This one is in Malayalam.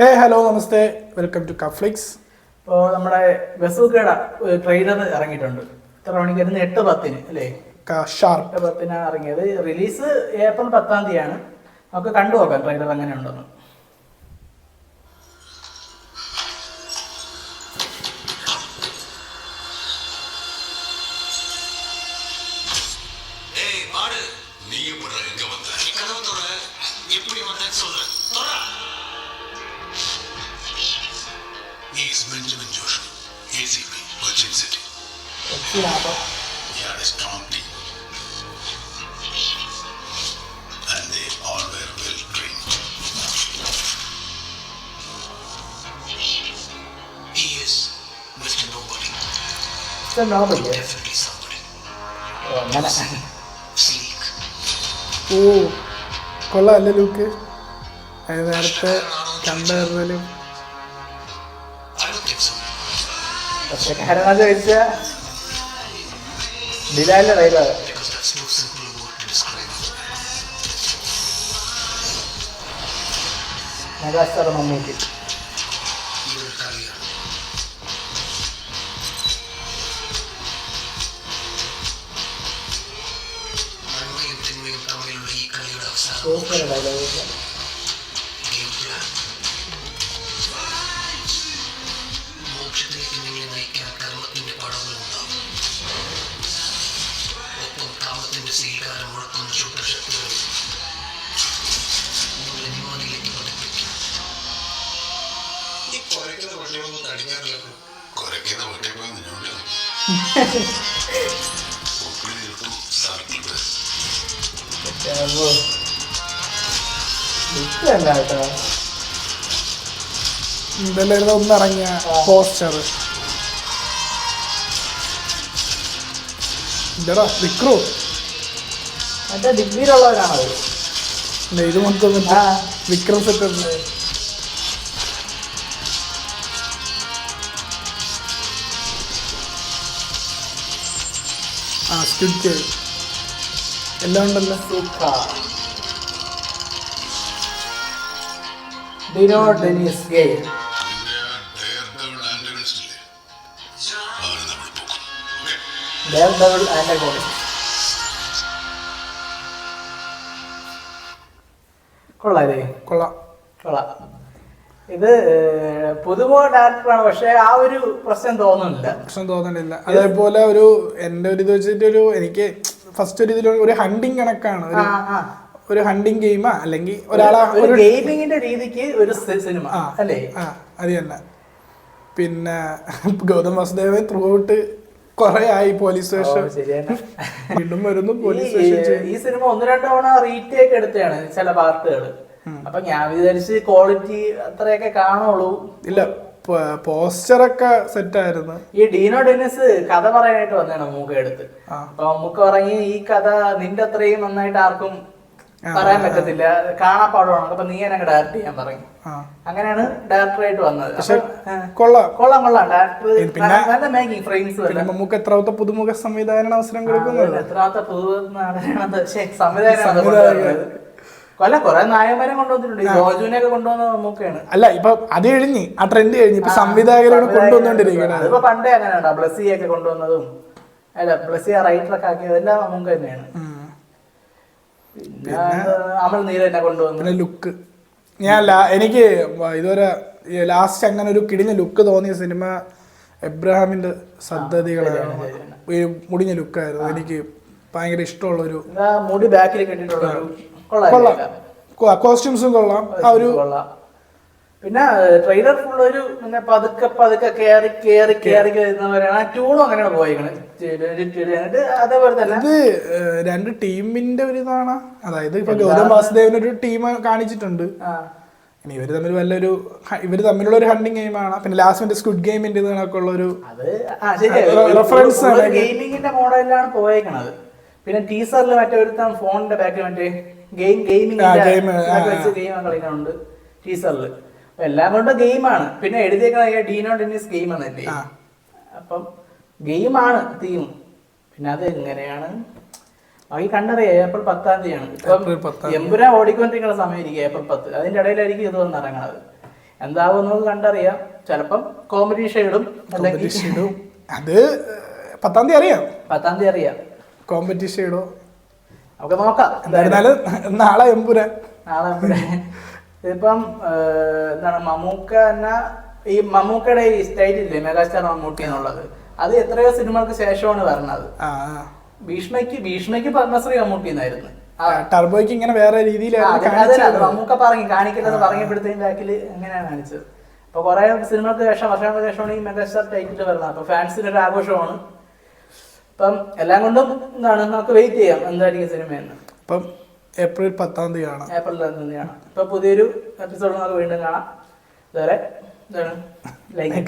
Hey hello namaste welcome to Kaflix. ഇപ്പോൾ നമ്മുടെ ബസൂക്കയുടെ ട്രെയിലർ ഇറങ്ങിയിട്ടുണ്ട്. ഇത്ര മണിക്കായിരുന്നു 8:10 അല്ലേ? ഷാർപ്പ് 8:10 ഇറങ്ങിയത്. റിലീസ് ഏപ്രിൽ 10 നമുക്ക് കണ്ടു നോക്കാം ട്രെയിലർ എങ്ങനെ ഉണ്ടെന്ന്. Benjamin Joshua, ACP, Virgin City. He had a strong team. And they all were well trained. He is Mr. Nobody. Mr. Nobody? Definitely somebody. Sleek. കൊള്ളാല്ലേ ലുക്ക്? നേരത്തെ കണ്ടായിരുന്നാലും പക്ഷെ കാരണം ചോദിച്ച ഡിലാലിന്റെ ഡയലോഗ് മെഗാസ്റ്റാർ മമ്മൂട്ടി. ഡയലോഗ് ഇതെല്ലാം ഒന്നിറങ്ങിയ പോസ്റ്റർ ഇതടാ വിക്രു മറ്റേ ഡിഗ്രിയിലുള്ളവരാണത്. ഇത് മൊത്തം വിക്രം സെറ്റ്. സ്ക്വിഡ് എല്ലാം ഉണ്ടല്ലോ. ഡിനോ ഡെനിസ് ഗെയിൽ. കൊള്ളാം. ഇത് പുതുമോ ഡയറക്ടറാണ്, പക്ഷെ ആ ഒരു പ്രശ്നം തോന്നുന്നില്ല. അതേപോലെ ഒരു എന്റെ ഒരു ഇത് വെച്ചിട്ട് ഒരു എനിക്ക് ഫസ്റ്റ് ഒരു ഇതിൽ ഒരു ഹണ്ടിങ് കണക്കാണ്, ഒരു ഹണ്ടിങ് ഗെയിമാ അല്ലെങ്കിൽ ഒരാളെ ഒരു ഗെയിമിങ്ങിന്റെ രീതിക്ക് ഒരു സിനിമ അല്ലേ? അത് തന്നെ. പിന്നെ ഗൗതം വാസുദേവൻ ത്രൂ ഔട്ട് കൊറേ ആയി പോലീസ് സ്റ്റേഷൻ വീണ്ടും വരുന്നു പോലീസ് സ്റ്റേഷൻ. ഈ സിനിമ 1-2 തവണ റീടേക്ക് എടുത്തതാണ് ചില പാർട്ടുകൾ. അപ്പൊ ഞാൻ വിചാരിച്ച് ക്വാളിറ്റി അത്രയൊക്കെ കാണുള്ളൂ. ഇല്ല, പോസ്റ്ററൊക്കെ സെറ്റ് ആയിരുന്നു. ഈ ഡീനോ ഡെന്നിസ് കഥ പറയാനായിട്ട് വന്നതാണ് മമ്മൂക്ക എടുത്ത്. അപ്പൊ മമ്മൂക്ക പറഞ്ഞ് ഈ കഥ നിന്റെ അത്രയും നന്നായിട്ട് ആർക്കും പറയാൻ പറ്റത്തില്ല, കാണാൻ പാടുവാണ്, അപ്പൊ നീ എന്നെ ഡയറക്ട് ചെയ്യാൻ പറയും. അങ്ങനെയാണ് ഡയറക്ടറായിട്ട് വന്നത്. കൊള്ളാം. ഡയറക്ടർ നല്ല മേക്കിംഗ് ഫ്രെയിംസ്. മമ്മൂക്ക എത്രാമത്തെ പുതുമുഖ സംവിധാന അവസരം കൊടുക്കുന്നത്? എത്രാമത്തെ സംവിധാനം കൊറേ നായകന്മാരെ കൊണ്ടുവന്നിട്ടുണ്ട്. ജോജുവിനെയൊക്കെ കൊണ്ടുവന്ന മമ്മൂക്കയാണ്. അല്ല, ഇപ്പൊ അത് കഴിഞ്ഞ് ആ ട്രെൻഡ് കഴിഞ്ഞ് ഇപ്പൊ സംവിധായകരാണ് കൊണ്ടുവന്നോണ്ടിരിക്കുന്നത്. അതിപ്പോ പണ്ടേ അങ്ങനെയാണ്. ബ്ലസ്സിയൊക്കെ കൊണ്ടുവന്നതും ബ്ലസ്സിയ റൈറ്ററൊക്കെ ആക്കിയതെല്ലാം മമ്മൂക്ക തന്നെയാണ്. പിന്നെ അമൽ നീരനെ കൊണ്ടുവന്നു. ലുക്ക് എനിക്ക് ഇതുവരെ ലാസ്റ്റ് അങ്ങനെ ഒരു കിടിഞ്ഞ ലുക്ക് തോന്നിയ സിനിമ എബ്രഹാമിന്റെ സന്തതികളാണ്. മുടിഞ്ഞ ലുക്കായിരുന്നു. എനിക്ക് ഭയങ്കര ഇഷ്ടമുള്ള ഒരു മുടി ബാക്കിൽ കെട്ടിട്ടുള്ള കോസ്റ്റ്യൂംസും കൊള്ളാം. ആ ഒരു പിന്നെ ട്രെയിലർ ഫുൾ ഒരു പിന്നെ പതുക്കെ കേറി വരുന്നവരാണ്. ട്യൂണും അങ്ങനെയാണ് പോയേക്കണത്. അതേപോലെ തന്നെ ഇത് രണ്ട് ടീമിന്റെ ഒരു ഇതാണ്. അതായത് ഇപ്പൊ ഗൗതം വാസുദേവൻ ഒരു ടീം കാണിച്ചിട്ടുണ്ട്. ഇനി ഇവര് തമ്മിലുള്ള ഒരു ഹണ്ടിങ് ഗെയിമാണ്. പിന്നെ ലാസ്റ്റ് സ്ക്വിഡ് ഗെയിമിന്റെ കണക്കെ ഉള്ള ഒരു റെഫറൻസ് ഗെയിമിങ്ങിന്റെ മോഡലിലാണ് പോയേക്കണത്. പിന്നെ ടീസറിൽ മറ്റേ ഒരുത്തം ഫോണിന്റെ ബാക്കിൽ മറ്റേ ഗെയിം കളിക്കുന്നുണ്ട് ടീസറിൽ. എല്ലാം കൊണ്ടും ഗെയിമാണ്. പിന്നെ എഴുതിയേക്കുന്ന ഡീനോ ഡെന്നിസ് ഗെയിം എന്നല്ലേ. അപ്പം ഗെയിമാണ് തീം. പിന്നെ അത് എങ്ങനെയാണ് ബാക്കി കണ്ടറിയാം. ഏപ്രിൽ 10 ഇപ്പം എമ്പുരാൻ ഓടിക്കൊണ്ടിരിക്കുന്ന സമയമായിരിക്കും ഏപ്രിൽ 10. അതിന്റെ ഇടയിലായിരിക്കും ഇത് വന്ന് ഇറങ്ങണത്. എന്താവും നമുക്ക് കണ്ടറിയാം. ചിലപ്പം കോമഡി ഷെയ്ഡും അല്ലെങ്കിൽ അത് 10-ാം തീയതി അറിയാം. 10-ാം തീയതി അറിയാം കോമ്പറ്റീഷൻ ഇടോ നമുക്ക് നോക്കാം. എന്തായിരുന്നാലും നാളെ എമ്പുരാൻ. ഇതിപ്പം എന്താണ് മമ്മൂക്ക തന്നെ ഈ മമ്മൂക്കയുടെ ഈ സ്റ്റൈൽ ഇല്ലേ മെഗാസ്റ്റാർ മമ്മൂട്ടി എന്നുള്ളത്, അത് എത്രയോ സിനിമകൾക്ക് ശേഷമാണ് വരുന്നത്. ഭീഷ്മയ്ക്ക് പത്മശ്രീ മമ്മൂട്ടി എന്നായിരുന്നു. ടർബോയ്ക്ക് ഇങ്ങനെ വേറെ രീതിയിലായിരുന്നു മമ്മൂക്ക കാണിക്കുന്നത് പറഞ്ഞപ്പോഴത്തേക്കും ബാക്കിൽ എങ്ങനെയാണ് കാണിച്ചത്. അപ്പൊ കുറെ സിനിമകൾക്ക് ശേഷം വർഷങ്ങൾക്ക് ശേഷമാണ് ഈ മെഗാസ്റ്റാർ ടൈറ്റിൽ വരുന്നത്. അപ്പൊ ഫാൻസിന് ഒരു ആഘോഷമാണ്. അപ്പം എല്ലാം കൊണ്ടും എന്താണ് നമുക്ക് വെയിറ്റ് ചെയ്യാം എന്തായിരിക്കും സിനിമയെന്ന്. അപ്പം ഏപ്രിൽ 10-ാം തീയതി കാണാം. ഏപ്രിൽ 10-ാം തീയതി കാണാം. ഇപ്പൊ പുതിയൊരു എപ്പിസോഡ് നമുക്ക് വീണ്ടും കാണാം. ഇതുവരെ ലൈക്ക്